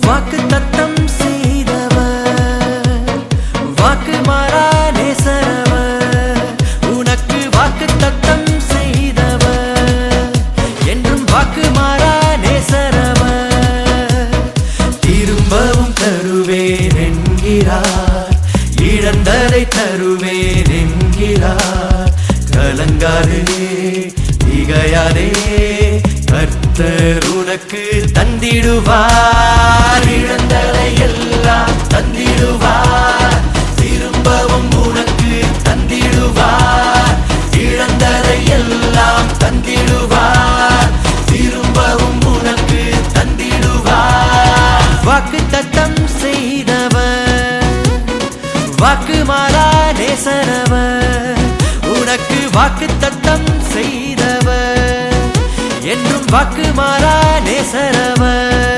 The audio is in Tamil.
வாக்கு தத்தம் செய்தவர், வாக்கு மாறா நேசரவர். உனக்கு வாக்கு தத்தம் செய்தவர், என்றும் வாக்கு மாறா நேசரவர். திரும்பவும் தருவேன் என்கிறார், இழந்ததை தருவேன் என்கிறார். கலங்காதே திகையாதே, கர்த்தர் உனக்கு தந்திடுவார். இழந்ததை எல்லாம் தந்திடுவார், திரும்பவும் உனக்கு தந்திடுவார். இழந்ததை எல்லாம் தந்திடுவார், திரும்பவும் உனக்கு தந்திடுவார். வாக்கு தத்தம் செய்தவர், வாக்கு மாறா நேசரவர். உனக்கு வாக்கு தத்தம் செய்தவர், என்றும் வாக்கு மாறா நேசரவர்.